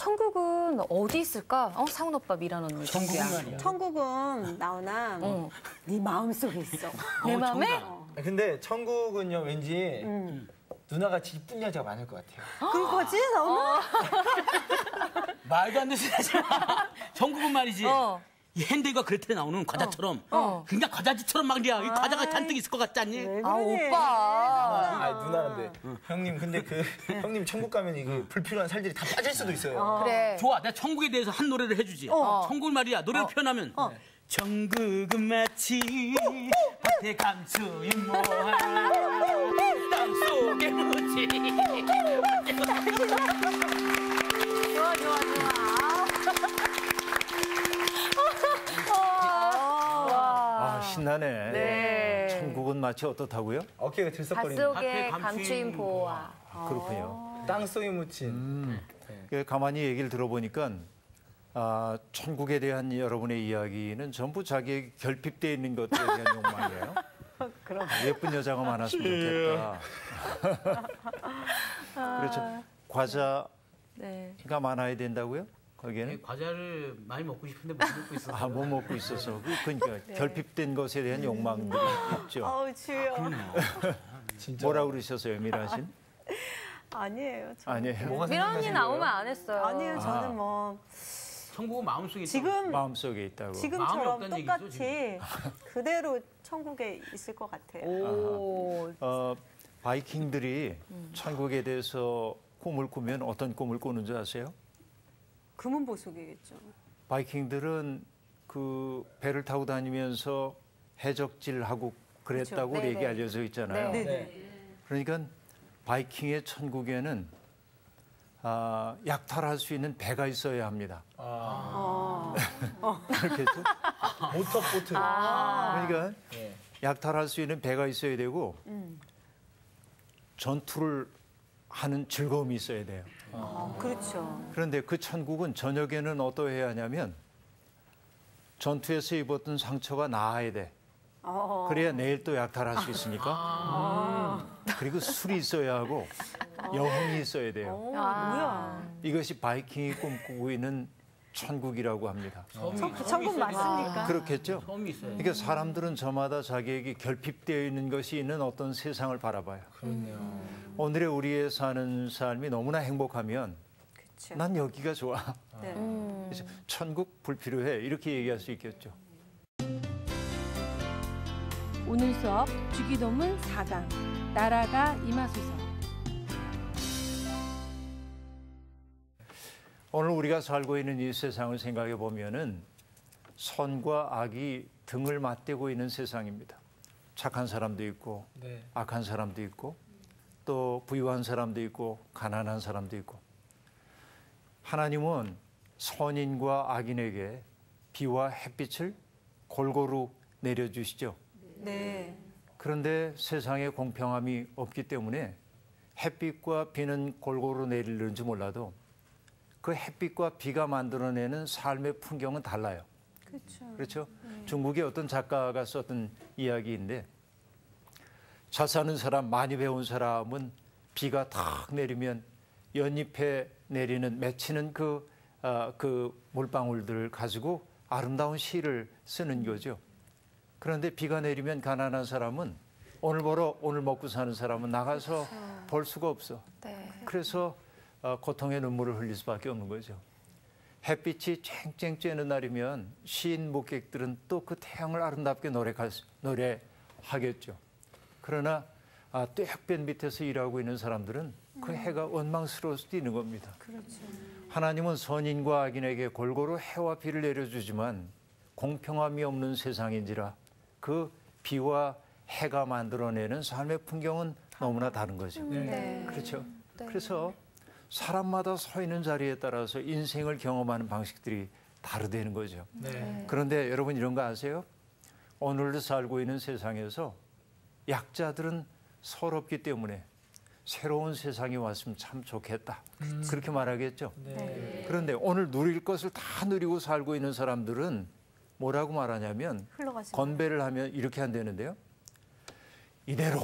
천국은 어디 있을까? 상훈 오빠, 미란 언니. 천국은 말이야. 천국은 나오나 네 마음속에 있어. 내 마음에? 근데 천국은요 왠지 누나같이 이쁜 여자가 많을 것 같아요. 그럴 거지 나오나? 말도 안 되는 소리 하지 마. 천국은 말이지. 이 핸들과 그레텔에 나오는 과자처럼 그냥 과자지처럼 막 그냥 이 과자가 잔뜩 있을 것 같지 않니? 오빠. 누나인데 형님 근데 형님 천국 가면 이거 불필요한 살들이 다 빠질 수도 있어요. 그래. 좋아, 내가 천국에 대해서 한 노래를 해주지. 천국은 말이야, 노래를 표현하면 천국은 마치 밭에 감추인 모한 땅속에 묻히. 좋아 좋아 좋아. 신나네. 네. 천국은 마치 어떻다고요? 어깨가 들썩거리는. 밭속에 감추인 보아. 그렇군요. 땅속에 묻힌. 가만히 얘기를 들어보니까 천국에 대한 여러분의 이야기는 전부 자기에게 결핍되어 있는 것들에 대한 욕망이에요. 예쁜 여자가 많았으면 좋겠다. 그렇죠. 과자가 많아야 된다고요? 거기에는? 과자를 많이 먹고 싶은데 못 먹고 있어서. 못 먹고 있어서. 그러니까 결핍된 것에 대한 욕망들이 있죠. 주여. 뭐라고 그러셨어요, 미란 씨는? 아니에요. 아니에요. 미란 언니는 아무 말 안 했어요. 아니에요. 저는 뭐 천국은 마음속에 있다고. 지금 마음속에 있다고. 지금처럼 마음이 없다는 똑같이 그대로 천국에 있을 것 같아요. 바이킹들이 천국에 대해서 꿈을 꾸면 어떤 꿈을 꾸는 줄 아세요? 금은 보석이겠죠. 바이킹들은 그 배를 타고 다니면서 해적질하고 그랬다고 그렇죠. 얘기 알려져 있잖아요. 그러니까 바이킹의 천국에는 약탈할 수 있는 배가 있어야 합니다. 그렇겠죠? 모터보트. 그러니까 약탈할 수 있는 배가 있어야 되고 전투를 하는 즐거움이 있어야 돼요. 그렇죠. 그런데 그 천국은 저녁에는 어떠해야 하냐면 전투에서 입었던 상처가 나아야 돼. 그래야 내일 또 약탈할 수 있으니까. 그리고 술이 있어야 하고 여흥이 있어야 돼요. 뭐야? 이것이 바이킹이 꿈꾸고 있는 천국이라고 합니다. 천국 맞습니까? 그렇겠죠? 섬이 있어요. 그러니까 사람들은 저마다 자기에게 결핍되어 있는 것이 있는 어떤 세상을 바라봐요. 그렇네요. 오늘의 우리의 사는 삶이 너무나 행복하면 그쵸. 난 여기가 좋아. 네. 그래서 천국 불필요해. 이렇게 얘기할 수 있겠죠. 오늘 수업 주기도문 4강 나라가 임하소서. 오늘 우리가 살고 있는 이 세상을 생각해 보면은 선과 악이 등을 맞대고 있는 세상입니다. 착한 사람도 있고 악한 사람도 있고 또 부유한 사람도 있고 가난한 사람도 있고 하나님은 선인과 악인에게 비와 햇빛을 골고루 내려주시죠. 네. 그런데 세상에 공평함이 없기 때문에 햇빛과 비는 골고루 내리는지 몰라도 그 햇빛과 비가 만들어내는 삶의 풍경은 달라요. 그렇죠? 중국의 어떤 작가가 썼던 이야기인데 잘 사는 사람, 많이 배운 사람은 비가 탁 내리면 연잎에 내리는 맺히는 그 물방울들을 가지고 아름다운 시를 쓰는 거죠. 그런데 비가 내리면 가난한 사람은 오늘 벌어 오늘 먹고 사는 사람은 나가서 벌 수가 없어. 그래서 고통의 눈물을 흘릴 수밖에 없는 거죠. 햇빛이 쨍쨍 쬐는 날이면 시인 목객들은 또 그 태양을 아름답게 노래하겠죠. 그러나 떼학볕 밑에서 일하고 있는 사람들은 그 해가 원망스러울 수도 있는 겁니다. 그렇죠. 하나님은 선인과 악인에게 골고루 해와 비를 내려주지만 공평함이 없는 세상인지라 그 비와 해가 만들어내는 삶의 풍경은 너무나 다른 거죠. 그렇죠. 그래서 사람마다 서 있는 자리에 따라서 인생을 경험하는 방식들이 다르다는 거죠. 그런데 여러분 이런 거 아세요? 오늘도 살고 있는 세상에서 약자들은 서럽기 때문에 새로운 세상이 왔으면 참 좋겠다. 그렇게 말하겠죠. 그런데 오늘 누릴 것을 다 누리고 살고 있는 사람들은 뭐라고 말하냐면 건배를 하면 이렇게 한다는데요. 이대로.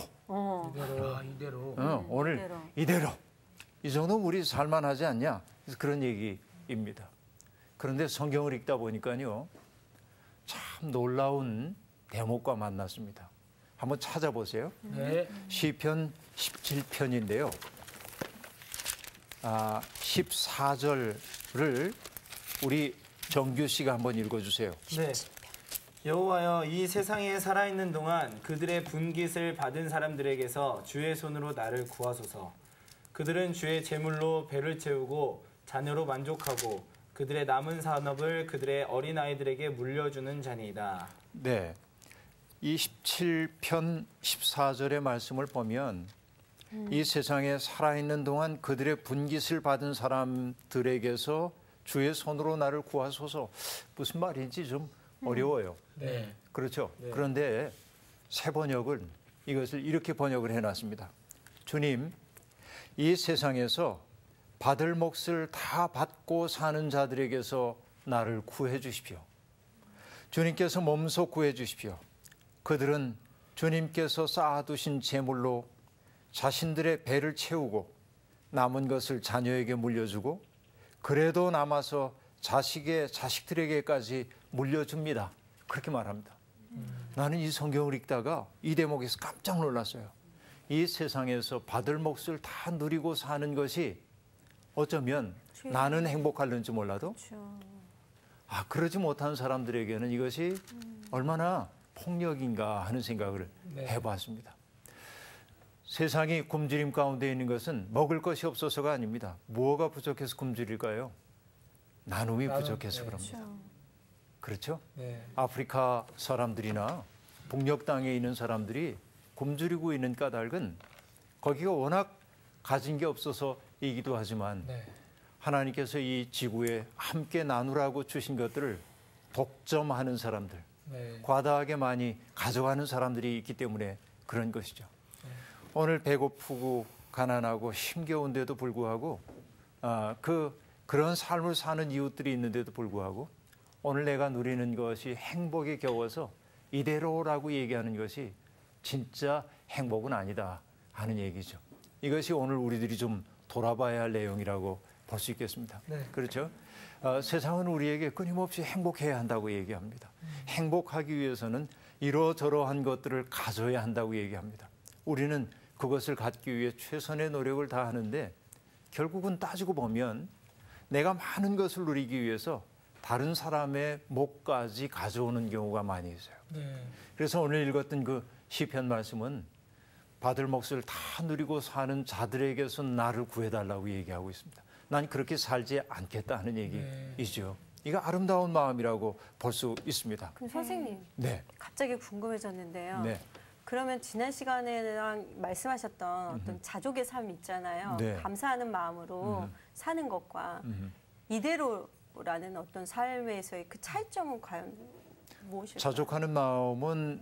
이대로. 오늘 이대로. 이 정도면 우리 살만하지 않냐? 그래서 그런 얘기 입니다. 그런데 성경을 읽다 보니까요, 참 놀라운 대목과 만났습니다. 한번 찾아보세요. 네. 시편 17편인데요. 14절을 우리 정규 씨가 한번 읽어주세요. 네. 여호와여, 이 세상에 살아있는 동안 그들의 분깃을 받은 사람들에게서 주의 손으로 나를 구하소서. 그들은 주의 제물로 배를 채우고 자녀로 만족하고 그들의 남은 산업을 그들의 어린아이들에게 물려주는 자니이다. 네, 이 17편 14절의 말씀을 보면 이 세상에 살아있는 동안 그들의 분깃을 받은 사람들에게서 주의 손으로 나를 구하소서. 무슨 말인지 좀 어려워요. 네. 그렇죠. 네. 그런데 새 번역은 이것을 이렇게 번역을 해놨습니다. 주님, 이 세상에서 받을 몫을 다 받고 사는 자들에게서 나를 구해 주십시오. 주님께서 몸소 구해 주십시오. 그들은 주님께서 쌓아두신 재물로 자신들의 배를 채우고 남은 것을 자녀에게 물려주고 그래도 남아서 자식들에게까지 물려줍니다. 그렇게 말합니다. 나는 이 성경을 읽다가 이 대목에서 깜짝 놀랐어요. 이 세상에서 받을 몫을 다 누리고 사는 것이 어쩌면 나는 행복할는지 몰라도 그러지 못한 사람들에게는 이것이 얼마나 폭력인가 하는 생각을 해봤습니다. 세상이 굶주림 가운데 있는 것은 먹을 것이 없어서가 아닙니다. 무엇가 부족해서 굶주릴까요? 나눔이 부족해서 그럽니다. 그렇죠? 네. 아프리카 사람들이나 북녘 땅에 있는 사람들이 굶주리고 있는 까닭은 거기가 워낙 가진 게 없어서이기도 하지만 하나님께서 이 지구에 함께 나누라고 주신 것들을 독점하는 사람들, 과다하게 많이 가져가는 사람들이 있기 때문에 그런 것이죠. 오늘 배고프고 가난하고 힘겨운데도 불구하고 그런 삶을 사는 이웃들이 있는데도 불구하고 오늘 내가 누리는 것이 행복에 겨워서 이대로라고 얘기하는 것이 진짜 행복은 아니다 하는 얘기죠. 이것이 오늘 우리들이 좀 돌아봐야 할 내용이라고 볼 수 있겠습니다. 그렇죠? 세상은 우리에게 끊임없이 행복해야 한다고 얘기합니다. 행복하기 위해서는 이러저러한 것들을 가져야 한다고 얘기합니다. 우리는 그것을 갖기 위해 최선의 노력을 다하는데 결국은 따지고 보면 내가 많은 것을 누리기 위해서 다른 사람의 몫까지 가져오는 경우가 많이 있어요. 그래서 오늘 읽었던 그 시편 말씀은 받을 몫을 다 누리고 사는 자들에게서 나를 구해달라고 얘기하고 있습니다. 난 그렇게 살지 않겠다 하는 얘기이죠. 이거 아름다운 마음이라고 볼 수 있습니다. 그럼 선생님, 네. 갑자기 궁금해졌는데요. 네. 그러면 지난 시간에랑 말씀하셨던 어떤 자족의 삶 있잖아요. 네. 감사하는 마음으로 사는 것과 이대로라는 어떤 삶에서의 그 차이점은 과연 무엇일까요? 자족하는 마음은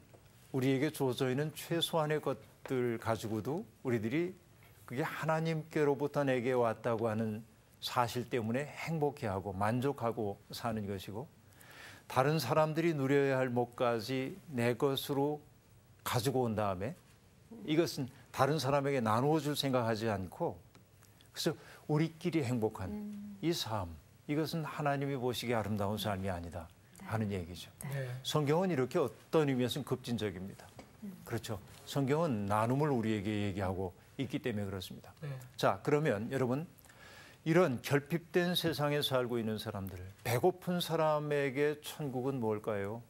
우리에게 주어져 있는 최소한의 것들 가지고도 우리들이 그게 하나님께로부터 내게 왔다고 하는 사실 때문에 행복해하고 만족하고 사는 것이고 다른 사람들이 누려야 할 몫까지 내 것으로 가지고 온 다음에 이것은 다른 사람에게 나누어 줄 생각하지 않고 그래서 우리끼리 행복한 이 삶, 이것은 하나님이 보시기에 아름다운 삶이 아니다 하는 얘기죠. 성경은 이렇게 어떤 의미에서는 급진적입니다. 그렇죠. 성경은 나눔을 우리에게 얘기하고 있기 때문에 그렇습니다. 자, 그러면 여러분 이런 결핍된 세상에 살고 있는 사람들, 배고픈 사람에게 천국은 뭘까요?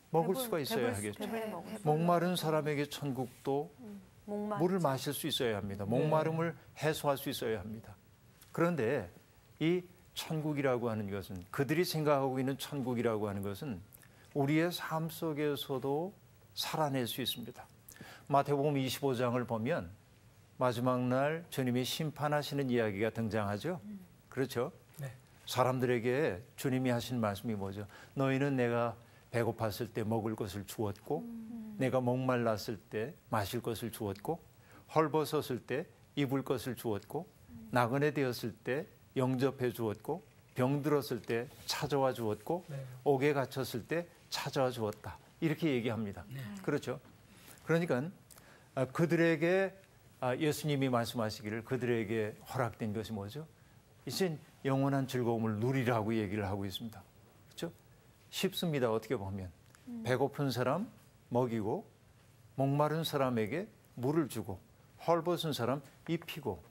먹을 수가 있어야 하겠죠. 목마른 사람에게 천국도 물을 마실 수 있어야 합니다. 목마름을 해소할 수 있어야 합니다. 그런데 이 천국이라고 하는 것은 그들이 생각하고 있는 천국이라고 하는 것은 우리의 삶 속에서도 살아낼 수 있습니다. 마태복음 25장을 보면 마지막 날 주님이 심판하시는 이야기가 등장하죠. 그렇죠? 사람들에게 주님이 하신 말씀이 뭐죠? 너희는 내가 배고팠을 때 먹을 것을 주었고 내가 목말랐을 때 마실 것을 주었고 헐벗었을 때 입을 것을 주었고 나그네 되었을 때 영접해 주었고 병들었을 때 찾아와 주었고 옥에 갇혔을 때 찾아와 주었다. 이렇게 얘기합니다. 그렇죠? 그러니까 그들에게 예수님이 말씀하시기를 그들에게 허락된 것이 뭐죠? 이제 영원한 즐거움을 누리라고 얘기를 하고 있습니다. 그렇죠? 쉽습니다. 어떻게 보면. 배고픈 사람 먹이고 목마른 사람에게 물을 주고 헐벗은 사람 입히고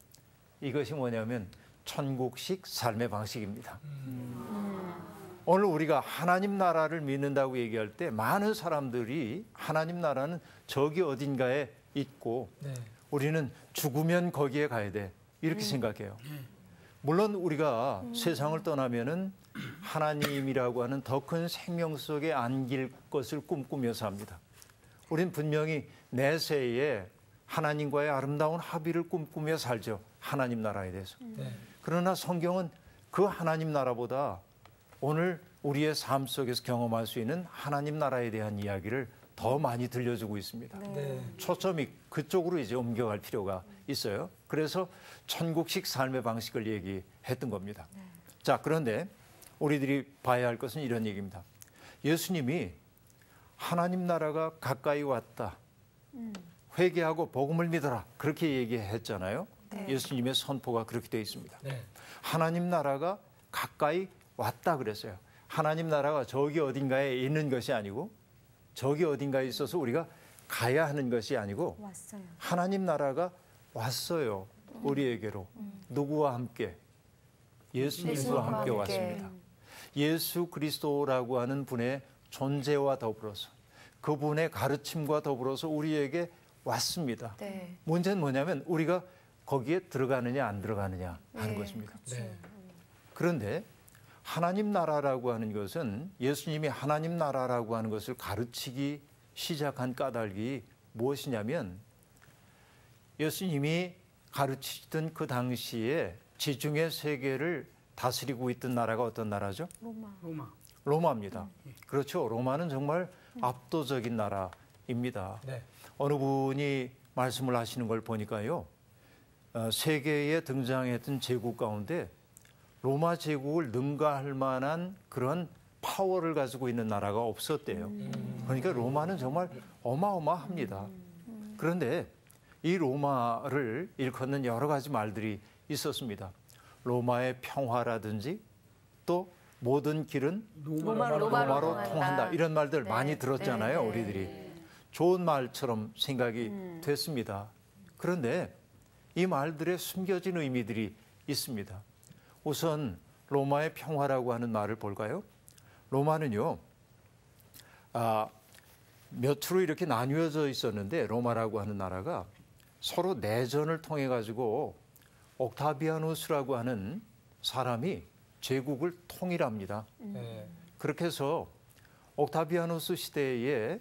이것이 뭐냐면 천국식 삶의 방식입니다. 오늘 우리가 하나님 나라를 믿는다고 얘기할 때 많은 사람들이 하나님 나라는 저기 어딘가에 있고 우리는 죽으면 거기에 가야 돼 이렇게 생각해요. 물론 우리가 세상을 떠나면은 하나님이라고 하는 더 큰 생명 속에 안길 것을 꿈꾸며 삽니다. 우린 분명히 내세에 하나님과의 아름다운 합의를 꿈꾸며 살죠. 하나님 나라에 대해서. 그러나 성경은 그 하나님 나라보다 오늘 우리의 삶 속에서 경험할 수 있는 하나님 나라에 대한 이야기를 더 많이 들려주고 있습니다. 초점이 그쪽으로 이제 옮겨갈 필요가 있어요. 그래서 천국식 삶의 방식을 얘기했던 겁니다. 자, 그런데 우리들이 봐야 할 것은 이런 얘기입니다. 예수님이 하나님 나라가 가까이 왔다. 회개하고 복음을 믿어라. 그렇게 얘기했잖아요. 예수님의 선포가 그렇게 되어 있습니다. 하나님 나라가 가까이 왔다 그랬어요. 하나님 나라가 저기 어딘가에 있는 것이 아니고 저기 어딘가에 있어서 우리가 가야 하는 것이 아니고 왔어요. 하나님 나라가 왔어요. 우리에게로. 누구와 함께? 예수님과 함께 왔습니다. 예수 그리스도라고 하는 분의 존재와 더불어서 그분의 가르침과 더불어서 우리에게 왔습니다. 문제는 뭐냐면 우리가 거기에 들어가느냐 안 들어가느냐 하는 것입니다. 그런데 하나님 나라라고 하는 것은 예수님이 하나님 나라라고 하는 것을 가르치기 시작한 까닭이 무엇이냐면 예수님이 가르치던 그 당시에 지중해 세계를 다스리고 있던 나라가 어떤 나라죠? 로마입니다. 그렇죠. 로마는 정말 압도적인 나라입니다. 어느 분이 말씀을 하시는 걸 보니까요. 세계에 등장했던 제국 가운데 로마 제국을 능가할 만한 그런 파워를 가지고 있는 나라가 없었대요. 그러니까 로마는 정말 어마어마합니다. 그런데 이 로마를 일컫는 여러 가지 말들이 있었습니다. 로마의 평화라든지 또 모든 길은 로마로 통한다. 이런 말들 많이 들었잖아요. 우리들이. 좋은 말처럼 생각이 됐습니다. 그런데 이 말들에 숨겨진 의미들이 있습니다. 우선 로마의 평화라고 하는 말을 볼까요? 로마는요. 몇으로 이렇게 나뉘어져 있었는데 로마라고 하는 나라가 서로 내전을 통해 가지고 옥타비아누스라고 하는 사람이 제국을 통일합니다. 그렇게 해서 옥타비아누스 시대에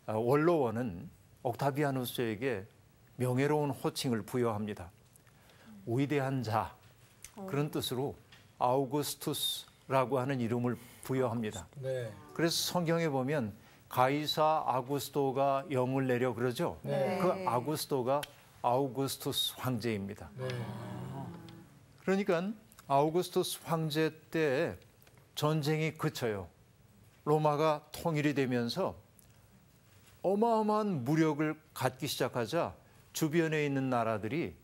원로원은 옥타비아누스에게 명예로운 호칭을 부여합니다. 위대한 자 그런 뜻으로 아우구스투스라고 하는 이름을 부여합니다. 그래서 성경에 보면 가이사 아구스토가 영을 내려 그러죠. 그 아구스토가 아우구스투스 황제입니다. 그러니까 아우구스투스 황제 때 전쟁이 그쳐요. 로마가 통일이 되면서 어마어마한 무력을 갖기 시작하자 주변에 있는 나라들이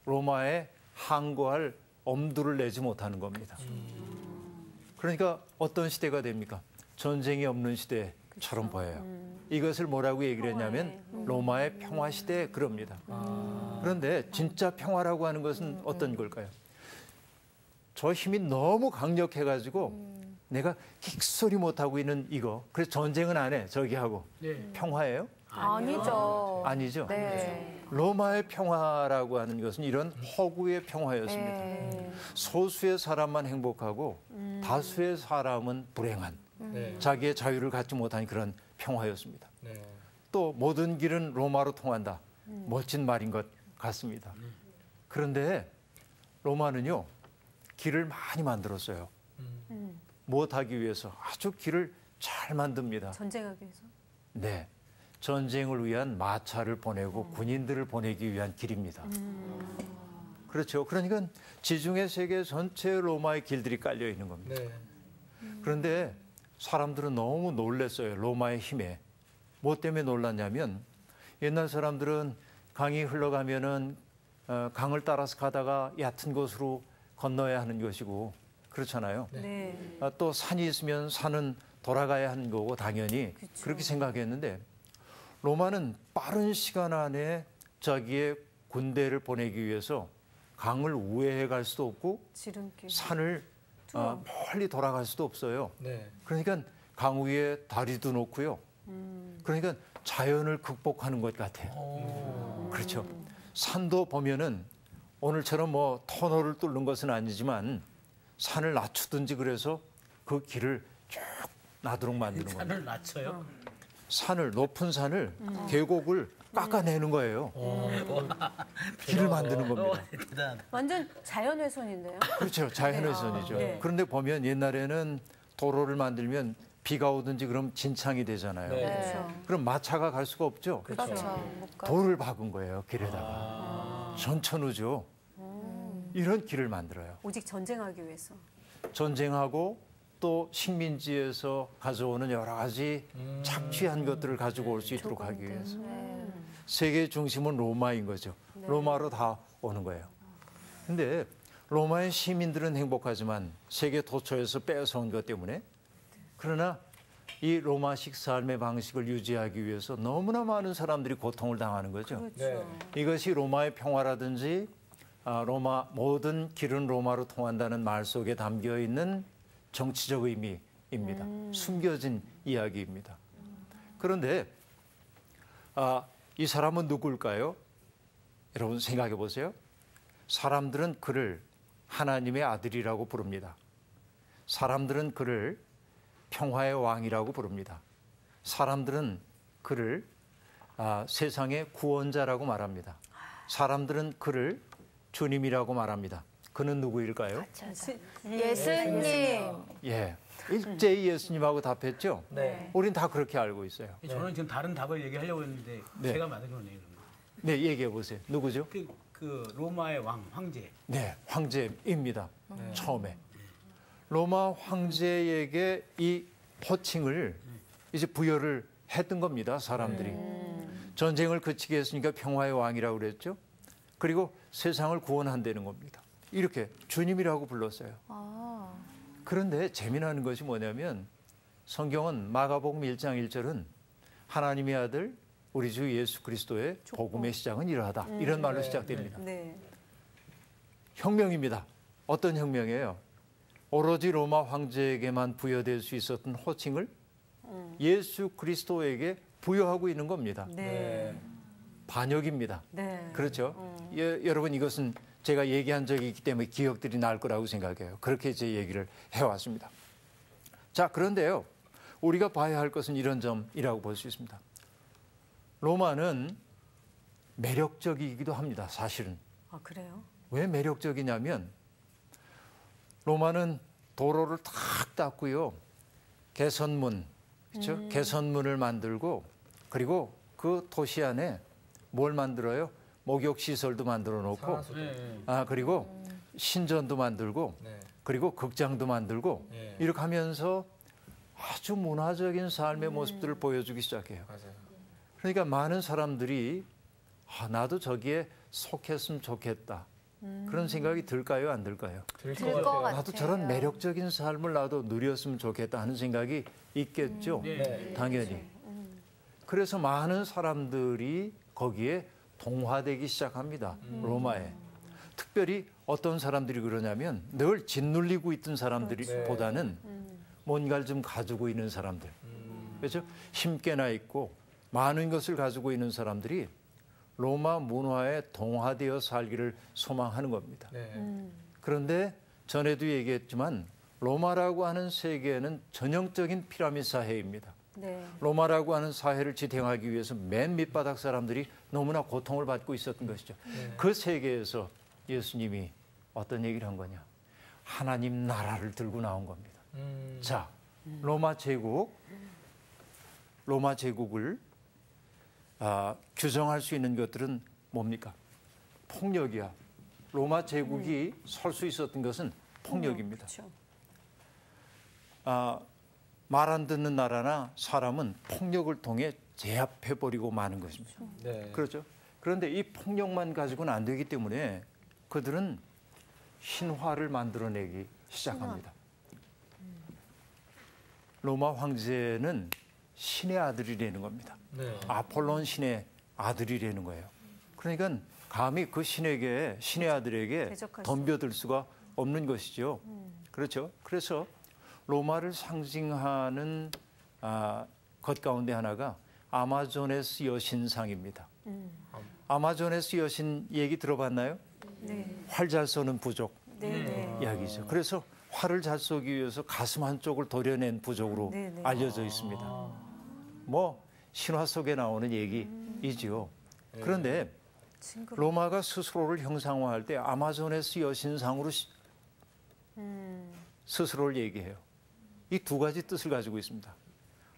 로마에 항거할 엄두를 내지 못하는 겁니다. 그러니까 어떤 시대가 됩니까? 전쟁이 없는 시대처럼 보여요. 이것을 뭐라고 얘기를 했냐면 로마의 평화 시대 그럽니다. 그런데 진짜 평화라고 하는 것은 어떤 걸까요? 저 힘이 너무 강력해가지고 내가 킥소리 못하고 있는 이거. 그래서 전쟁은 안 해. 저기 하고. 평화예요? 아니죠. 아니죠. 네. 로마의 평화라고 하는 것은 이런 허구의 평화였습니다. 소수의 사람만 행복하고 다수의 사람은 불행한 자기의 자유를 갖지 못한 그런 평화였습니다. 또 모든 길은 로마로 통한다. 멋진 말인 것 같습니다. 그런데 로마는요. 길을 많이 만들었어요. 무엇하기 위해서 아주 길을 잘 만듭니다. 전쟁하기 위해서? 네. 전쟁을 위한 마차를 보내고 군인들을 보내기 위한 길입니다. 그렇죠. 그러니까 지중해 세계 전체 로마의 길들이 깔려 있는 겁니다. 그런데 사람들은 너무 놀랐어요. 로마의 힘에. 뭐 때문에 놀랐냐면 옛날 사람들은 강이 흘러가면은 강을 따라서 가다가 얕은 곳으로 건너야 하는 것이고 그렇잖아요. 네. 또 산이 있으면 산은 돌아가야 하는 거고 당연히 그쵸. 그렇게 생각했는데 로마는 빠른 시간 안에 자기의 군대를 보내기 위해서 강을 우회해 갈 수도 없고 지름길. 산을 멀리 돌아갈 수도 없어요. 네. 그러니까 강 위에 다리도 놓고요. 그러니까 자연을 극복하는 것 같아요. 그렇죠. 산도 보면은 오늘처럼 뭐 터널을 뚫는 것은 아니지만 산을 낮추든지 그래서 그 길을 쭉 나도록 만드는 겁니다. 산을 낮춰요. 산을 높은 산을 계곡을 깎아내는 거예요. 길을 만드는 겁니다. 대단. 완전 자연훼손인데요. 그렇죠. 자연훼손이죠. 네. 그런데 보면 옛날에는 도로를 만들면 비가 오든지 그럼 진창이 되잖아요. 네. 그렇죠. 그럼 마차가 갈 수가 없죠. 그렇죠. 못 가. 돌을 박은 거예요. 길에다가. 전천후죠. 이런 길을 만들어요. 오직 전쟁하기 위해서. 전쟁하고 또 식민지에서 가져오는 여러 가지 착취한 것들을 가지고 올 수 있도록 하기 위해서. 세계의 중심은 로마인 거죠. 로마로 다 오는 거예요. 근데 로마의 시민들은 행복하지만 세계 도처에서 뺏어온 것 때문에 그러나 이 로마식 삶의 방식을 유지하기 위해서 너무나 많은 사람들이 고통을 당하는 거죠. 그렇죠. 이것이 로마의 평화라든지 로마 모든 길은 로마로 통한다는 말 속에 담겨 있는 정치적 의미입니다. 숨겨진 이야기입니다. 그런데 이 사람은 누굴까요? 여러분 생각해 보세요. 사람들은 그를 하나님의 아들이라고 부릅니다. 사람들은 그를 평화의 왕이라고 부릅니다. 사람들은 그를 세상의 구원자라고 말합니다. 사람들은 그를 주님이라고 말합니다. 그는 누구일까요? 예수님. 예, 일제히 예수님하고 답했죠. 네. 우린 다 그렇게 알고 있어요. 저는 지금 다른 답을 얘기하려고 했는데 네. 제가 맞은 거네요. 네, 얘기해 보세요. 누구죠? 그 로마의 황제. 네, 황제입니다. 처음에 로마 황제에게 이 호칭을 이제 부여를 했던 겁니다. 사람들이 전쟁을 그치게 했으니까 평화의 왕이라고 그랬죠. 그리고 세상을 구원한다는 겁니다. 이렇게 주님이라고 불렀어요. 그런데 재미나는 것이 뭐냐면 성경은 마가복음 1장 1절은 하나님의 아들 우리 주 예수 그리스도의 복음의 시작은 이러하다. 이런 말로 시작됩니다. 네. 혁명입니다. 어떤 혁명이에요? 오로지 로마 황제에게만 부여될 수 있었던 호칭을 예수 그리스도에게 부여하고 있는 겁니다. 네. 반역입니다. 네. 그렇죠? 여러분 이것은 제가 얘기한 적이 있기 때문에 기억들이 날 거라고 생각해요. 그렇게 제 얘기를 해왔습니다. 자, 그런데요. 우리가 봐야 할 것은 이런 점이라고 볼 수 있습니다. 로마는 매력적이기도 합니다. 사실은. 아, 그래요? 왜 매력적이냐면 로마는 도로를 탁 닦고요. 개선문, 그렇죠? 개선문을 만들고 그리고 그 도시 안에 뭘 만들어요? 목욕 시설도 만들어 놓고 그리고 신전도 만들고 네. 그리고 극장도 만들고 네. 이렇게 하면서 아주 문화적인 삶의 모습들을 보여주기 시작해요. 맞아요. 그러니까 많은 사람들이 나도 저기에 속했으면 좋겠다. 그런 생각이 들까요? 안 들까요? 들 것 같아요. 나도 저런 매력적인 삶을 나도 누렸으면 좋겠다 하는 생각이 있겠죠. 네. 당연히. 그래서 많은 사람들이 거기에 동화되기 시작합니다. 로마에. 특별히 어떤 사람들이 그러냐면 늘 짓눌리고 있던 사람들보다는 뭔가를 좀 가지고 있는 사람들. 그렇죠? 힘께나 있고 많은 것을 가지고 있는 사람들이 로마 문화에 동화되어 살기를 소망하는 겁니다. 네. 그런데 전에도 얘기했지만 로마라고 하는 세계는 전형적인 피라미드 사회입니다. 네. 로마라고 하는 사회를 지탱하기 위해서 맨 밑바닥 사람들이 너무나 고통을 받고 있었던 것이죠. 그 세계에서 예수님이 어떤 얘기를 한 거냐. 하나님 나라를 들고 나온 겁니다. 자, 로마 제국을 규정할 수 있는 것들은 뭡니까? 폭력이야. 로마 제국이 설 수 있었던 것은 폭력입니다. 그렇죠. 말 안 듣는 나라나 사람은 폭력을 통해 제압해버리고 마는 것입니다. 네. 그렇죠? 그런데 이 폭력만 가지고는 안 되기 때문에 그들은 신화를 만들어내기 시작합니다. 로마 황제는 신의 아들이라는 겁니다. 네. 아폴론 신의 아들이라는 거예요. 그러니까 감히 그 신의 아들에게 대적할 수 덤벼들 수가 없는 것이죠. 그렇죠. 그래서 로마를 상징하는 것 가운데 하나가 아마조네스 여신상입니다. 아마조네스 여신 얘기 들어봤나요? 네. 활 잘 쏘는 부족 네. 이야기죠. 그래서 활을 잘 쏘기 위해서 가슴 한쪽을 도려낸 부족으로 네, 네. 알려져 있습니다. 뭐 신화 속에 나오는 얘기이지요. 그런데 로마가 스스로를 형상화할 때 아마조네스 여신상으로 스스로를 얘기해요. 이 두 가지 뜻을 가지고 있습니다.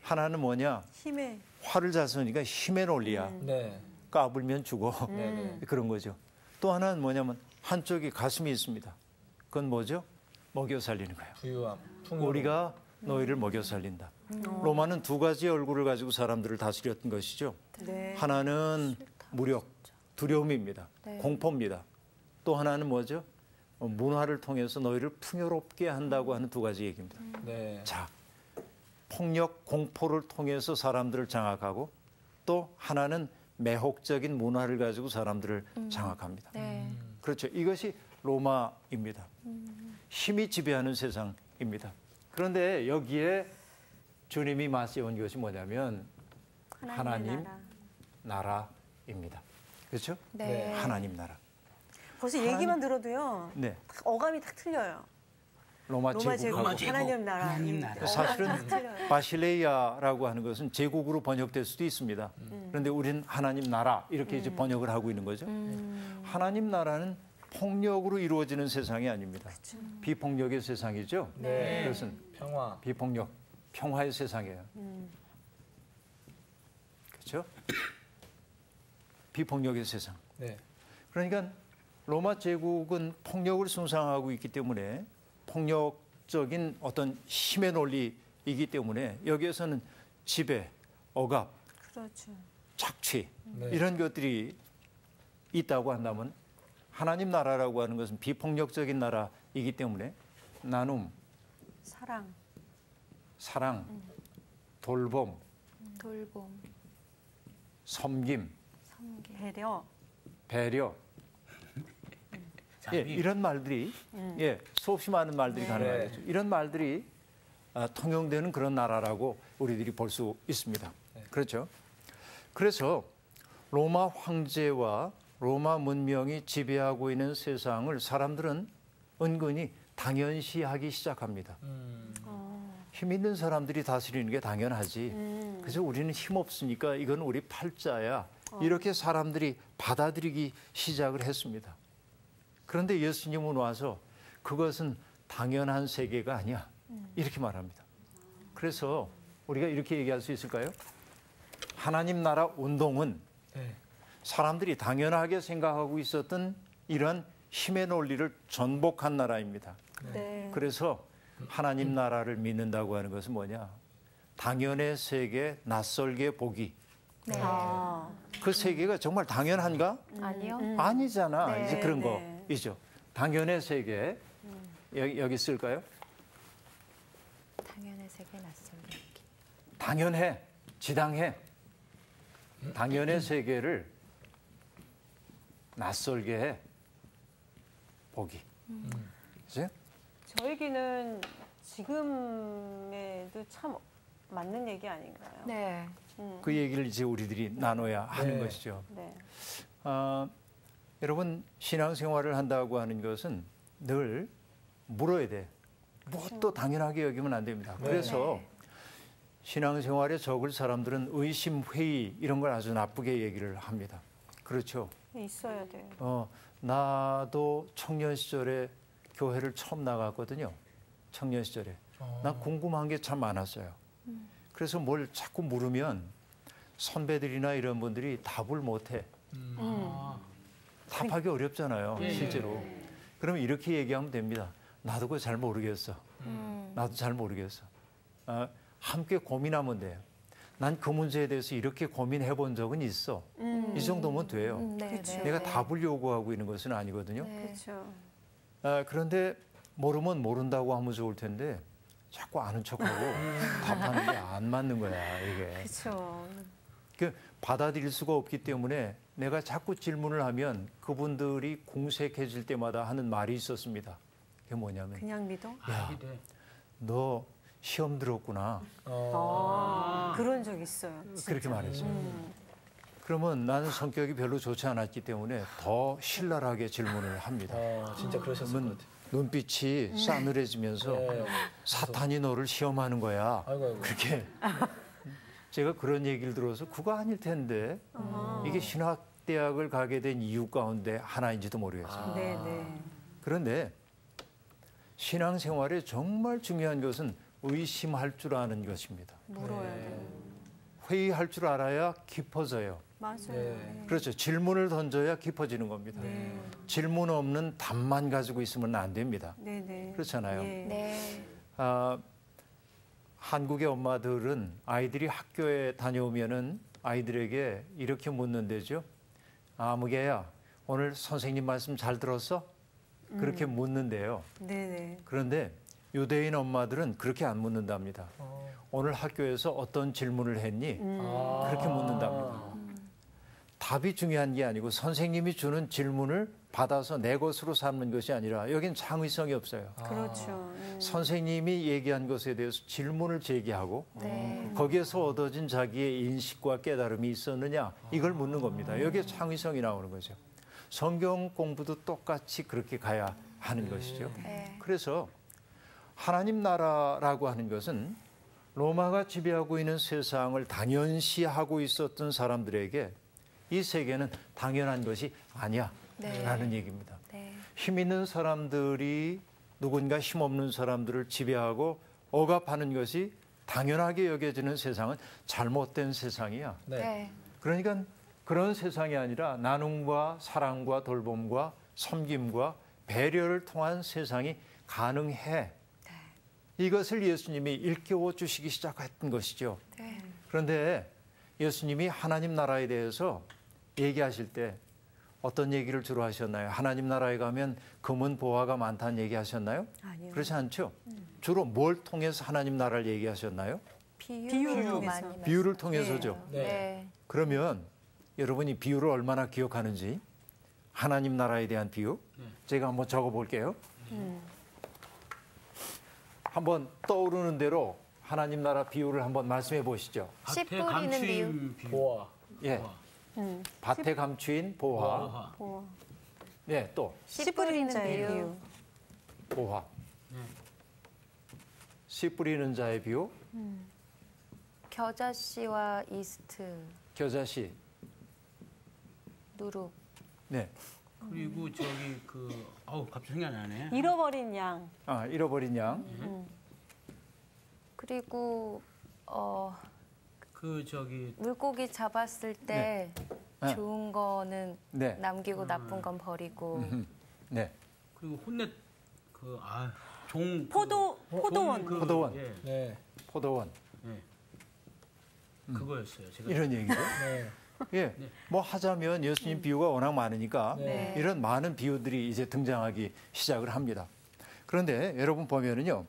하나는 뭐냐? 힘에 활을 잘 쏘니까 힘의 논리야. 네. 까불면 죽어. 네. 그런 거죠. 또 하나는 뭐냐면 한쪽이 가슴이 있습니다. 그건 뭐죠? 먹여 살리는 거예요. 부유함, 풍요로움. 우리가 너희를 먹여 살린다. 로마는 두 가지 얼굴을 가지고 사람들을 다스렸던 것이죠. 네. 하나는 무력, 두려움입니다. 공포입니다. 또 하나는 뭐죠? 문화를 통해서 너희를 풍요롭게 한다고 하는 두 가지 얘기입니다. 네. 자, 폭력, 공포를 통해서 사람들을 장악하고 또 하나는 매혹적인 문화를 가지고 사람들을 장악합니다. 네. 그렇죠. 이것이 로마입니다. 힘이 지배하는 세상입니다. 그런데 여기에 주님이 맞세운 것이 뭐냐면 하나님 나라입니다. 그렇죠? 네. 하나님 나라. 벌써 얘기만 들어도요. 네. 어감이 딱 틀려요. 로마 로마 제국, 제국하고 제국, 하나님 나라. 하나님 나라. 사실은 바실레이아라고 하는 것은 제국으로 번역될 수도 있습니다. 그런데 우리는 하나님 나라 이렇게 이제 번역을 하고 있는 거죠. 하나님 나라는 폭력으로 이루어지는 세상이 아닙니다. 비폭력의 세상이죠. 네. 그것은 평화. 비폭력, 평화의 세상이에요. 그렇죠? 비폭력의 세상. 네. 그러니까 로마 제국은 폭력을 숭상하고 있기 때문에 폭력적인 어떤 힘의 논리이기 때문에 여기에서는 지배, 억압, 그렇죠. 착취 네. 이런 것들이 있다고 한다면 하나님 나라라고 하는 것은 비폭력적인 나라이기 때문에 나눔, 사랑, 돌봄, 섬김, 배려 예, 이런 말들이 수없이 많은 말들이 가능하겠죠. 이런 말들이 통용되는 그런 나라라고 우리들이 볼 수 있습니다. 그렇죠. 그래서 로마 황제와 로마 문명이 지배하고 있는 세상을 사람들은 은근히 당연시하기 시작합니다. 힘 있는 사람들이 다스리는 게 당연하지. 그래서 우리는 힘 없으니까 이건 우리 팔자야. 이렇게 사람들이 받아들이기 시작을 했습니다. 그런데 예수님은 와서 그것은 당연한 세계가 아니야. 이렇게 말합니다. 그래서 우리가 이렇게 얘기할 수 있을까요? 하나님 나라 운동은 사람들이 당연하게 생각하고 있었던 이런 힘의 논리를 전복한 나라입니다. 네. 그래서 하나님 나라를 믿는다고 하는 것은 뭐냐? 당연의 세계 낯설게 보기. 그 세계가 정말 당연한가? 아니요. 아니잖아. 네, 이제 그런 네. 거이죠. 당연의 세계 여기 쓸까요? 당연의 세계 낯설기. 당연해, 지당해. 당연의 세계를 낯설게 해 보기. 그죠? 저 얘기는 지금에도 참 맞는 얘기 아닌가요? 네. 그 얘기를 이제 우리들이 나눠야 하는 것이죠. 네. 여러분 신앙생활을 한다고 하는 것은 늘 물어야 돼. 무엇도 당연하게 여기면 안 됩니다. 그래서 신앙생활에 적을 사람들은 의심, 회의 이런 걸 아주 나쁘게 얘기를 합니다. 그렇죠. 있어야 돼요. 나도 청년 시절에 교회를 처음 나갔거든요. 청년 시절에. 난 궁금한 게 참 많았어요. 그래서 뭘 자꾸 물으면 선배들이나 이런 분들이 답을 못해. 답하기 어렵잖아요, 실제로. 그러면 이렇게 얘기하면 됩니다. 나도 그거 잘 모르겠어. 나도 잘 모르겠어. 함께 고민하면 돼요. 난 그 문제에 대해서 이렇게 고민해 본 적은 있어. 이 정도면 돼요. 네. 그쵸. 네. 내가 답을 요구하고 있는 것은 아니거든요. 네. 그렇죠. 그런데 모르면 모른다고 하면 좋을 텐데 자꾸 아는 척하고 답하는 게 안 맞는 거야, 이게. 그렇죠. 그 받아들일 수가 없기 때문에 내가 자꾸 질문을 하면 그분들이 공색해질 때마다 하는 말이 있었습니다. 그게 뭐냐면 그냥 믿어? 야, 너 시험 들었구나. 그런 적 있어요. 진짜. 그렇게 말했어요. 그러면 나는 성격이 별로 좋지 않았기 때문에 더 신랄하게 질문을 합니다. 진짜 그러셨을 것 같아요. 눈빛이 싸늘해지면서 네. 사탄이 너를 시험하는 거야. 아이고. 그렇게 제가 그런 얘기를 들어서 그거 아닐 텐데 이게 신학대학을 가게 된 이유 가운데 하나인지도 모르겠어요. 네네. 그런데 신앙생활에 정말 중요한 것은 의심할 줄 아는 것입니다. 물어야 돼요. 회의할 줄 알아야 깊어져요. 맞아요. 네. 그렇죠. 질문을 던져야 깊어지는 겁니다. 질문 없는 답만 가지고 있으면 안 됩니다. 네네. 그렇잖아요. 예. 네. 한국의 엄마들은 아이들이 학교에 다녀오면은 아이들에게 이렇게 묻는데죠. 아무개야, 오늘 선생님 말씀 잘 들었어? 그렇게 묻는데요. 네네. 그런데 유대인 엄마들은 그렇게 안 묻는답니다. 오늘 학교에서 어떤 질문을 했니? 그렇게 묻는답니다. 답이 중요한 게 아니고 선생님이 주는 질문을 받아서 내 것으로 삼는 것이 아니라 여긴 창의성이 없어요. 그렇죠. 선생님이 얘기한 것에 대해서 질문을 제기하고 네. 거기에서 얻어진 자기의 인식과 깨달음이 있었느냐 이걸 묻는 겁니다. 여기에 창의성이 나오는 거죠. 성경 공부도 똑같이 그렇게 가야 하는 것이죠. 네. 그래서 하나님 나라라고 하는 것은 로마가 지배하고 있는 세상을 당연시하고 있었던 사람들에게 이 세계는 당연한 것이 아니야 네. 라는 얘기입니다. 네. 힘 있는 사람들이 누군가 힘없는 사람들을 지배하고 억압하는 것이 당연하게 여겨지는 세상은 잘못된 세상이야. 네. 그러니까 그런 세상이 아니라 나눔과 사랑과 돌봄과 섬김과 배려를 통한 세상이 가능해. 이것을 예수님이 일깨워 주시기 시작했던 것이죠. 네. 그런데 예수님이 하나님 나라에 대해서 얘기하실 때 어떤 얘기를 주로 하셨나요? 하나님 나라에 가면 금은 보화가 많다는 얘기 하셨나요? 아니요. 그렇지 않죠? 주로 뭘 통해서 하나님 나라를 얘기하셨나요? 비유를 통해서. 많이 비유를 통해서죠. 네. 네. 그러면 여러분이 비유를 얼마나 기억하는지 하나님 나라에 대한 비유 제가 한번 적어볼게요. 한번 떠오르는 대로 하나님 나라 비유를 한번 말씀해 보시죠. 씨 뿌리는 비유. 보아. 예, 밭에 감추인 보화. 보화. 보아. 네, 또 씨 뿌리는 자의 비유. 보화. 씨 뿌리는 자의 비유. 겨자씨와 이스트, 겨자씨. 누룩. 네. 그리고 저기 갑자기 생각이 안 나네. 잃어버린 양. 잃어버린 양. 그리고 물고기 잡았을 때 네. 좋은 거는 네. 남기고 나쁜 건 버리고. 네. 그리고 혼내 종 포도원. 포도원. 예, 네. 포도원. 그거였어요. 제가 이런 얘기죠. 네. 예. 뭐 하자면 예수님 비유가 워낙 많으니까 네. 이런 많은 비유들이 이제 등장하기 시작을 합니다. 그런데 여러분 보면은요.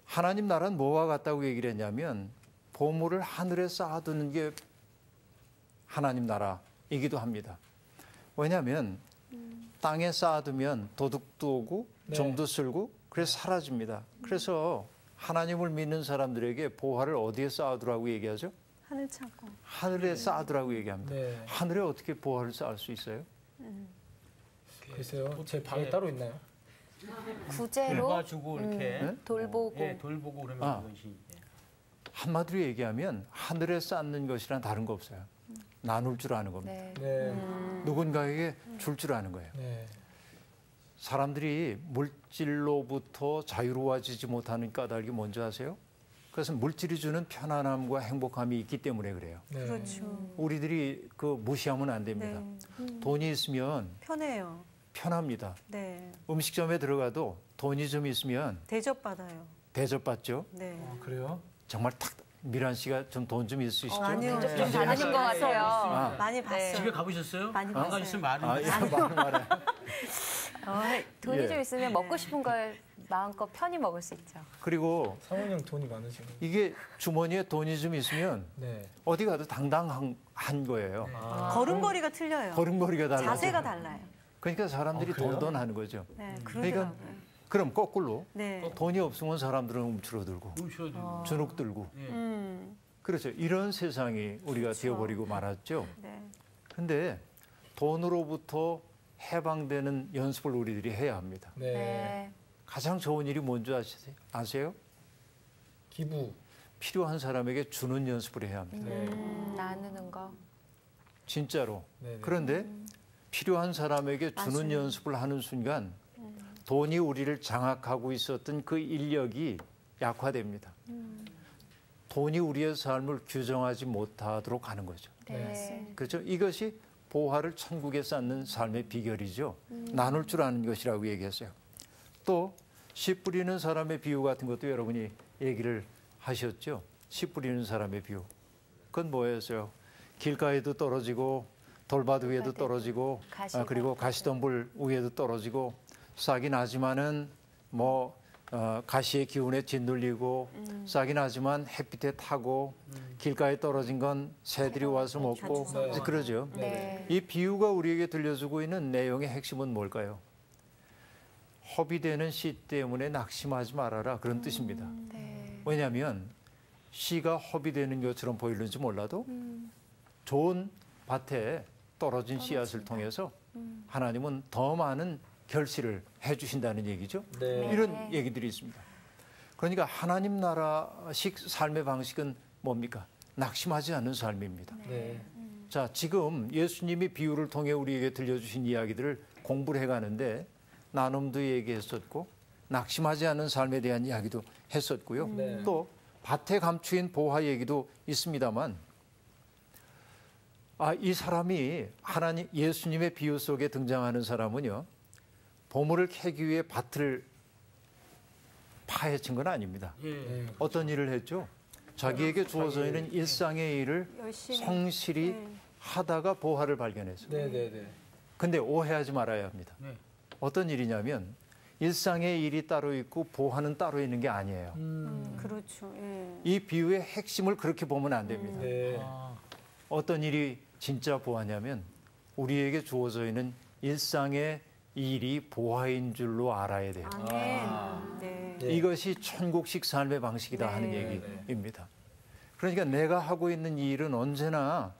하나님 나라는 뭐와 같다고 얘기를 했냐면 보물을 하늘에 쌓아두는 게 하나님 나라이기도 합니다. 왜냐하면 땅에 쌓아두면 도둑도 오고 네. 좀도 쓸고 그래서 사라집니다. 그래서 하나님을 믿는 사람들에게 보화를 어디에 쌓아두라고 얘기하죠? 하늘 창고. 하늘에 쌓아두라고 얘기합니다. 네. 하늘에 어떻게 보화를 쌓을 수 있어요? 글쎄요. 제 방에 따로 있나요? 구제로 가지고 이렇게 돌보고. 예, 돌보고 그러면 그것이 한마디로 얘기하면 하늘에 쌓는 것이랑 다른 거 없어요. 나눌 줄 아는 겁니다. 네. 네. 누군가에게 줄 줄 아는 거예요. 네. 사람들이 물질로부터 자유로워지지 못하는 까닭이 뭔지 아세요? 그것은 물질이 주는 편안함과 행복함이 있기 때문에 그래요. 네. 그렇죠. 우리들이 무시하면 안 됩니다. 네. 돈이 있으면 편해요. 편합니다. 네. 음식점에 들어가도 돈이 좀 있으면 대접받아요. 대접받죠. 네. 그래요? 정말 탁 미란 씨가 좀 돈 좀 있으시죠? 아니요. 좀 다르신 것 같아요. 많이 봤어요. 집에 가보셨어요? 많이 안 봤어요. 가셨으면 말은. 아, 예, 말아요. 돈이 예. 좀 있으면 먹고 싶은 걸 마음껏 편히 먹을 수 있죠. 그리고 상훈 형 돈이 많으시고. 이게 주머니에 돈이 좀 있으면 네. 어디 가도 당당한 거예요. 걸음걸이가 틀려요. 걸음걸이가 달라요. 자세가 달라요. 그러니까 사람들이 그래요? 돈돈 하는 거죠. 네, 그러니까 그러더라고요. 그럼 거꾸로 네. 돈이 없으면 사람들은 움츠러들고 훔쳐도. 주눅 들고 그렇죠. 이런 세상이 우리가 되어버리고 말았죠. 네. 근데 돈으로부터 해방되는 연습을 우리들이 해야 합니다. 네. 가장 좋은 일이 뭔지 아세요? 기부. 필요한 사람에게 주는 연습을 해야 합니다. 네. 나누는 거. 진짜로. 네네. 그런데 필요한 사람에게 주는 연습을 하는 순간 돈이 우리를 장악하고 있었던 그 인력이 약화됩니다. 돈이 우리의 삶을 규정하지 못하도록 하는 거죠. 네. 그렇죠? 이것이 보화를 천국에 쌓는 삶의 비결이죠. 나눌 줄 아는 것이라고 얘기했어요. 또 씨 뿌리는 사람의 비유 같은 것도 여러분이 얘기를 하셨죠. 씨 뿌리는 사람의 비유. 그건 뭐였어요? 길가에도 떨어지고 돌밭 위에도 떨어지고 그리고 가시덤불 위에도 떨어지고 싹이 나지만은 가시의 기운에 짓눌리고 싹이 나지만 햇빛에 타고 길가에 떨어진 건 새들이 와서 먹고 그러죠. 네. 이 비유가 우리에게 들려주고 있는 내용의 핵심은 뭘까요? 허비되는 씨 때문에 낙심하지 말아라 그런 뜻입니다. 네. 왜냐하면 씨가 허비되는 것처럼 보이는지 몰라도 좋은 밭에 떨어진 씨앗을 통해서 하나님은 더 많은 결실을 해주신다는 얘기죠. 네. 이런 얘기들이 있습니다. 그러니까 하나님 나라식 삶의 방식은 뭡니까? 낙심하지 않는 삶입니다. 네. 자, 지금 예수님이 비유를 통해 우리에게 들려주신 이야기들을 공부를 해가는데 나눔도 얘기했었고 낙심하지 않는 삶에 대한 이야기도 했었고요. 네. 또 밭에 감추인 보화 얘기도 있습니다만 이 사람이 하나님 예수님의 비유 속에 등장하는 사람은요. 보물을 캐기 위해 밭을 파헤친 건 아닙니다. 예. 어떤 일을 했죠? 자기에게 주어져 있는 일상의 일을 열심히. 성실히 네. 하다가 보화를 발견했어요. 네네네. 근데 오해하지 말아야 합니다. 네. 어떤 일이냐면 일상의 일이 따로 있고 보화는 따로 있는 게 아니에요. 그렇죠. 예. 이 비유의 핵심을 그렇게 보면 안 됩니다. 네. 어떤 일이 진짜 보화냐면 우리에게 주어져 있는 일상의 일이 보화인 줄로 알아야 돼요. 아멘. 네. 네. 이것이 천국식 삶의 방식이다 하는 네. 얘기입니다. 그러니까 내가 하고 있는 이 일은 언제나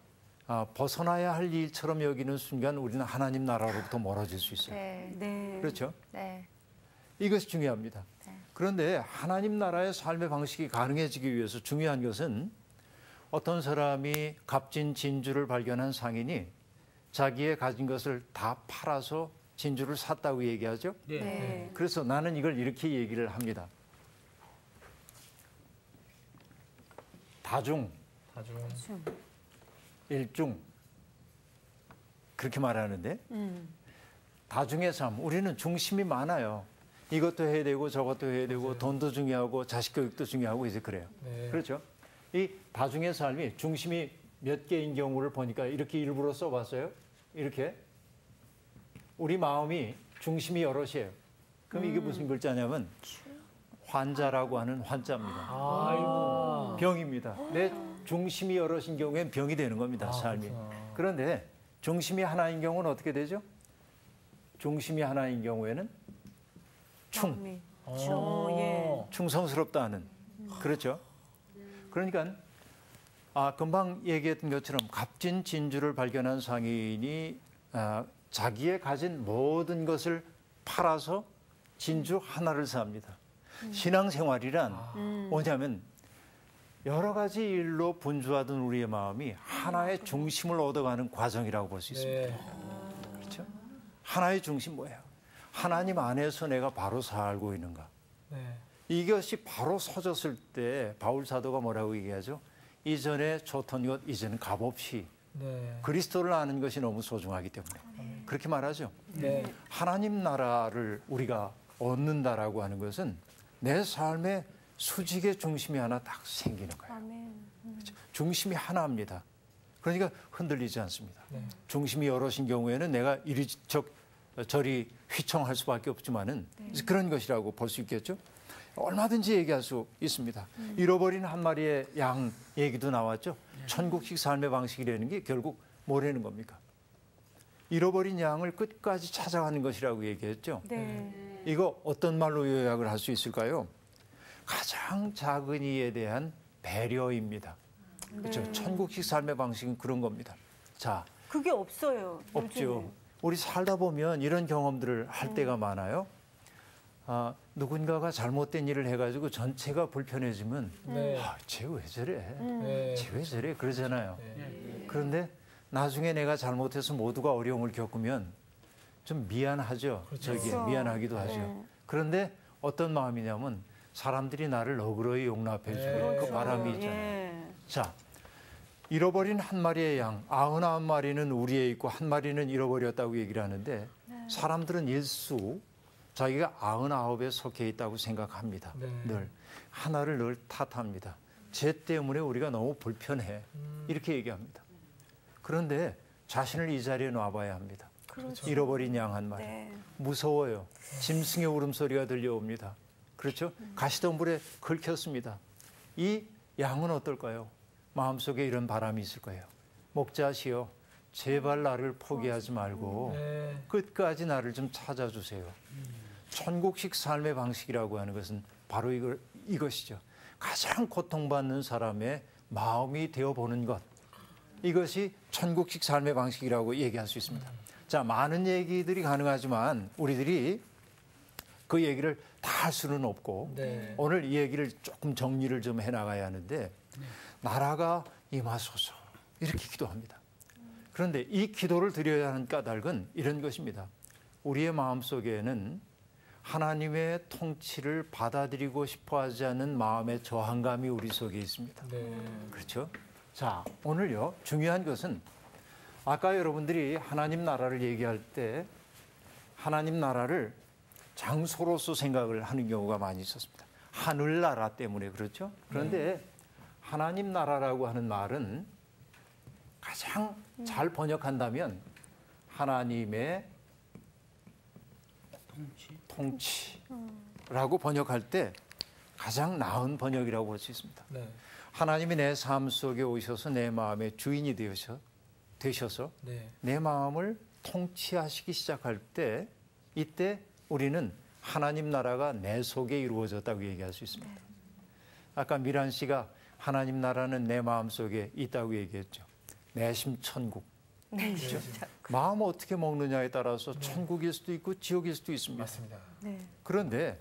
벗어나야 할 일처럼 여기는 순간 우리는 하나님 나라로부터 멀어질 수 있어요. 네. 네. 그렇죠? 네. 이것이 중요합니다. 그런데 하나님 나라의 삶의 방식이 가능해지기 위해서 중요한 것은 어떤 사람이 값진 진주를 발견한 상인이 자기의 가진 것을 다 팔아서 진주를 샀다고 얘기하죠. 네. 네. 그래서 나는 이걸 이렇게 얘기를 합니다. 다중, 일중 그렇게 말하는데 다중의 삶, 우리는 중심이 많아요. 이것도 해야 되고 저것도 해야 되고 돈도 중요하고 자식 교육도 중요하고 이제 그래요. 네. 그렇죠? 이 다중의 삶이 중심이 몇 개인 경우를 보니까 이렇게 일부러 써봤어요. 이렇게 우리 마음이 중심이 여럿이에요. 그럼 이게 무슨 글자냐면 환자라고 하는 환자입니다. 아이고. 병입니다. 내 중심이 여럿인 경우엔 병이 되는 겁니다. 삶이. 그런데 중심이 하나인 경우는 어떻게 되죠? 중심이 하나인 경우에는 충, 예. 충성스럽다는 그렇죠. 그러니까 금방 얘기했던 것처럼 값진 진주를 발견한 상인이 자기의 가진 모든 것을 팔아서 진주 하나를 삽니다. 신앙생활이란 뭐냐면 여러 가지 일로 분주하던 우리의 마음이 하나의 중심을 얻어가는 과정이라고 볼 수 있습니다. 네. 그렇죠? 하나의 중심 뭐예요? 하나님 안에서 내가 바로 살고 있는가? 네. 이것이 바로 서졌을 때 바울 사도가 뭐라고 얘기하죠? 이전에 좋던 것 이제는 값없이 네. 그리스도를 아는 것이 너무 소중하기 때문에 그렇게 말하죠. 네. 하나님 나라를 우리가 얻는다라고 하는 것은 내 삶의 수직의 중심이 하나 딱 생기는 거예요. 그렇죠? 중심이 하나입니다. 그러니까 흔들리지 않습니다. 중심이 여럿인 경우에는 내가 저리 휘청할 수밖에 없지만은 그런 것이라고 볼 수 있겠죠. 얼마든지 얘기할 수 있습니다. 잃어버린 한 마리의 양 얘기도 나왔죠. 천국식 삶의 방식이라는 게 결국 뭐라는 겁니까? 잃어버린 양을 끝까지 찾아가는 것이라고 얘기했죠. 이거 어떤 말로 요약을 할 수 있을까요? 가장 작은 이에 대한 배려입니다. 그렇죠. 천국식 삶의 방식은 그런 겁니다. 자, 그게 없어요. 없죠. 요즘은. 우리 살다 보면 이런 경험들을 할 때가 많아요. 누군가가 잘못된 일을 해가지고 전체가 불편해지면 쟤 왜 저래? 쟤 왜 저래? 그러잖아요. 그런데 나중에 내가 잘못해서 모두가 어려움을 겪으면 좀 미안하죠. 미안하기도 하죠. 그런데 어떤 마음이냐면 사람들이 나를 너그러이 용납해주는 그 바람이 있잖아요. 자, 잃어버린 한 마리의 양, 99마리는 우리에 있고 한 마리는 잃어버렸다고 얘기를 하는데 사람들은 일수 자기가 99에 속해 있다고 생각합니다. 늘 하나를 늘 탓합니다. 쟤 때문에 우리가 너무 불편해. 이렇게 얘기합니다. 그런데 자신을 이 자리에 놔봐야 합니다. 그렇죠. 잃어버린 양 한 마리. 무서워요. 짐승의 울음소리가 들려옵니다. 그렇죠? 가시덤불에 긁혔습니다. 이 양은 어떨까요? 마음속에 이런 바람이 있을 거예요. 목자시여, 제발 나를 포기하지 말고 끝까지 나를 좀 찾아주세요. 천국식 삶의 방식이라고 하는 것은 바로 이것이죠. 가장 고통받는 사람의 마음이 되어보는 것. 이것이 천국식 삶의 방식이라고 얘기할 수 있습니다. 자, 많은 얘기들이 가능하지만 우리들이 그 얘기를 다 할 수는 없고 오늘 이 얘기를 조금 정리를 좀 해나가야 하는데 나라가 임하소서 이렇게 기도합니다. 그런데 이 기도를 드려야 하는 까닭은 이런 것입니다. 우리의 마음속에는 하나님의 통치를 받아들이고 싶어 하지 않는 마음의 저항감이 우리 속에 있습니다. 그렇죠? 자, 오늘요 중요한 것은 아까 여러분들이 하나님 나라를 얘기할 때 하나님 나라를 장소로서 생각을 하는 경우가 많이 있었습니다. 하늘나라 때문에 그렇죠? 그런데 하나님 나라라고 하는 말은 가장 잘 번역한다면 하나님의 통치라고 번역할 때 가장 나은 번역이라고 볼 수 있습니다. 하나님이 내 삶 속에 오셔서 내 마음의 주인이 되셔서 내 마음을 통치하시기 시작할 때 이때 우리는 하나님 나라가 내 속에 이루어졌다고 얘기할 수 있습니다. 아까 미란 씨가 하나님 나라는 내 마음 속에 있다고 얘기했죠. 내심 천국. 그렇죠? 마음을 어떻게 먹느냐에 따라서 천국일 수도 있고 지옥일 수도 있습니다. 맞습니다. 그런데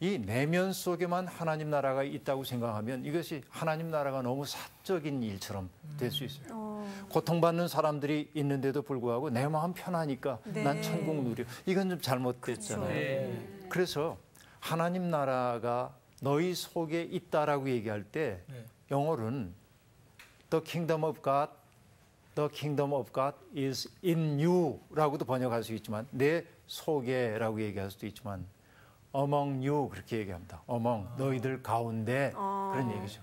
이 내면 속에만 하나님 나라가 있다고 생각하면 이것이 하나님 나라가 너무 사적인 일처럼 될 수 있어요. 고통받는 사람들이 있는데도 불구하고 내 마음 편하니까 난 천국 누려. 이건 좀 잘못됐잖아요. 그래서 하나님 나라가 너희 속에 있다라고 얘기할 때 영어로는 The kingdom of God is in you라고도 번역할 수 있지만 내 속에라고 얘기할 수도 있지만 among you 그렇게 얘기합니다. among 너희들 가운데 그런 얘기죠.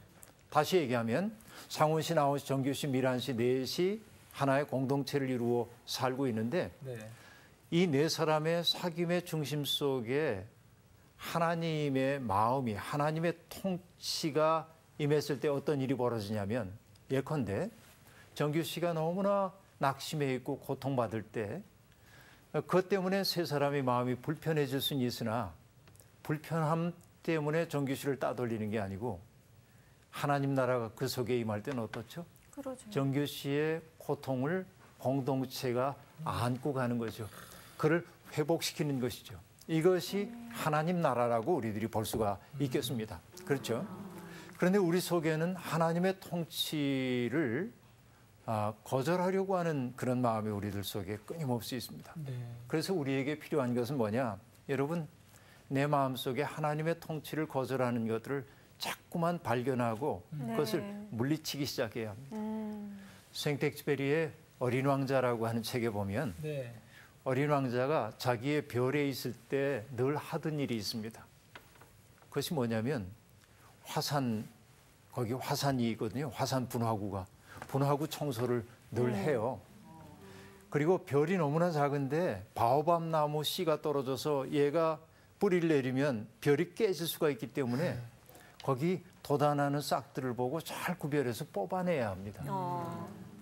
다시 얘기하면 상훈 씨, 나훈 씨, 정규 씨, 미란 씨 넷이 하나의 공동체를 이루어 살고 있는데 이 네 사람의 사귐의 중심 속에 하나님의 마음이 하나님의 통치가 임했을 때 어떤 일이 벌어지냐면 예컨대 정규 씨가 너무나 낙심해 있고 고통받을 때 그것 때문에 세 사람의 마음이 불편해질 수는 있으나 불편함 때문에 정규 씨를 따돌리는 게 아니고 하나님 나라가 그 속에 임할 때는 어떻죠? 그러죠. 정규 씨의 고통을 공동체가 안고 가는 거죠. 그를 회복시키는 것이죠. 이것이 하나님 나라라고 우리들이 볼 수가 있겠습니다. 그렇죠? 그런데 우리 속에는 하나님의 통치를 거절하려고 하는 그런 마음이 우리들 속에 끊임없이 있습니다. 그래서 우리에게 필요한 것은 뭐냐? 여러분, 내 마음속에 하나님의 통치를 거절하는 것들을 자꾸만 발견하고 그것을 물리치기 시작해야 합니다. 생텍쥐페리의 어린 왕자라고 하는 책에 보면 어린 왕자가 자기의 별에 있을 때 늘 하던 일이 있습니다. 그것이 뭐냐면 화산 거기 화산이 있거든요. 화산 분화구가 분화구 청소를 늘 해요. 그리고 별이 너무나 작은데 바오밥 나무 씨가 떨어져서 얘가 뿌리를 내리면 별이 깨질 수가 있기 때문에 거기 돋아나는 싹들을 보고 잘 구별해서 뽑아내야 합니다.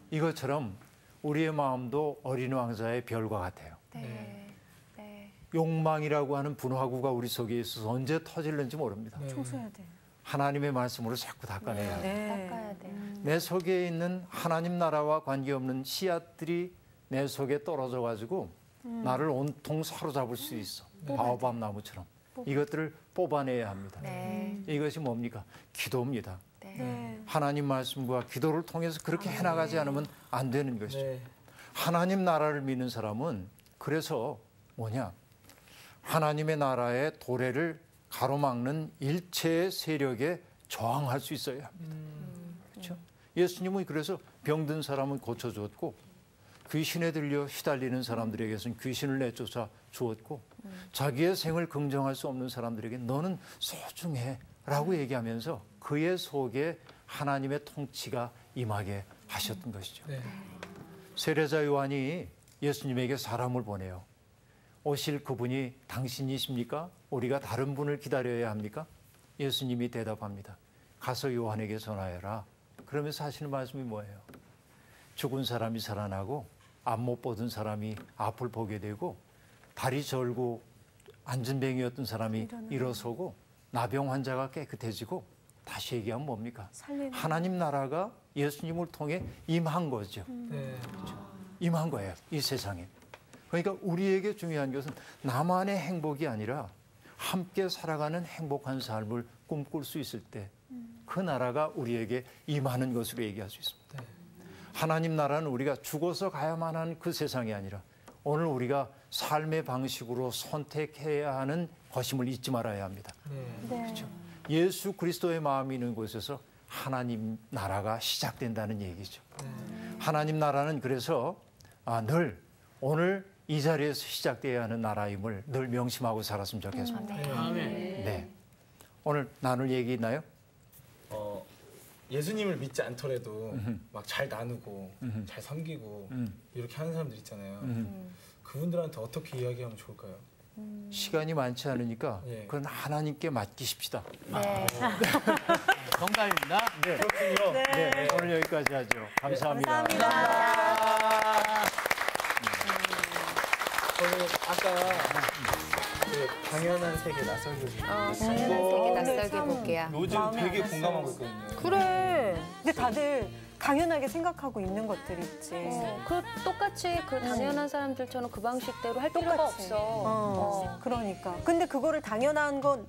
이것처럼 우리의 마음도 어린 왕자의 별과 같아요. 네. 네. 욕망이라고 하는 분화구가 우리 속에 있어서 언제 터질는지 모릅니다. 청소해야 돼. 하나님의 말씀으로 자꾸 닦아내야 해요. 네. 닦아야 돼. 내 속에 있는 하나님 나라와 관계없는 씨앗들이 내 속에 떨어져 가지고 나를 온통 사로잡을 수 있어. 바오밥 나무처럼. 이것들을 뽑아내야 합니다. 네. 이것이 뭡니까? 기도입니다. 네. 네. 하나님 말씀과 기도를 통해서 그렇게 해나가지 않으면 안 되는 것이죠. 네. 하나님 나라를 믿는 사람은 그래서 뭐냐? 하나님의 나라의 도래를 가로막는 일체의 세력에 저항할 수 있어야 합니다. 그렇죠? 예수님은 그래서 병든 사람은 고쳐주었고 귀신에 들려 휘달리는 사람들에게서는 귀신을 내쫓아 주었고 자기의 생을 긍정할 수 없는 사람들에게 너는 소중해라고 얘기하면서 그의 속에 하나님의 통치가 임하게 하셨던 것이죠. 네. 세례자 요한이 예수님에게 사람을 보내요. 오실 그분이 당신이십니까? 우리가 다른 분을 기다려야 합니까? 예수님이 대답합니다. 가서 요한에게 전하여라. 그러면서 하시는 말씀이 뭐예요? 죽은 사람이 살아나고 앞 못 보던 사람이 앞을 보게 되고 다리 절고 안전뱅이였던 사람이 일어서고 나병 환자가 깨끗해지고 다시 얘기하면 뭡니까? 하나님 나라가 예수님을 통해 임한 거죠. 네. 임한 거예요. 이 세상에. 그러니까 우리에게 중요한 것은 나만의 행복이 아니라 함께 살아가는 행복한 삶을 꿈꿀 수 있을 때 그 나라가 우리에게 임하는 것으로 얘기할 수 있습니다. 하나님 나라는 우리가 죽어서 가야만 하는 그 세상이 아니라 오늘 우리가 삶의 방식으로 선택해야 하는 것임을 잊지 말아야 합니다. 그렇죠? 예수 그리스도의 마음이 있는 곳에서 하나님 나라가 시작된다는 얘기죠. 하나님 나라는 그래서 늘 오늘 이 자리에서 시작돼야 하는 나라임을 늘 명심하고 살았으면 좋겠습니다. 네. 오늘 나눌 얘기 있나요? 예수님을 믿지 않더라도 막 잘 나누고 잘 섬기고 이렇게 하는 사람들 있잖아요. 그분들한테 어떻게 이야기하면 좋을까요? 시간이 많지 않으니까 예. 그건 하나님께 맡기십시다. 네. 정답입니다. 네. 그렇군요. 네. 오늘 여기까지 하죠. 감사합니다. 저는 아까 그 당연한 세계 낯설기 당연한 세계 낯설게 볼게요. 요즘 마음에 되게 안 공감하고 있거든요. 그래. 근데 다들 당연하게 생각하고 있는 것들이 있지. 그 똑같이 그 당연한 사람들처럼 그 방식대로 할 필요가 똑같이. 없어. 그러니까. 근데 그거를 당연한 건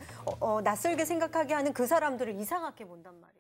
낯설게 생각하게 하는 그 사람들을 이상하게 본단 말이야.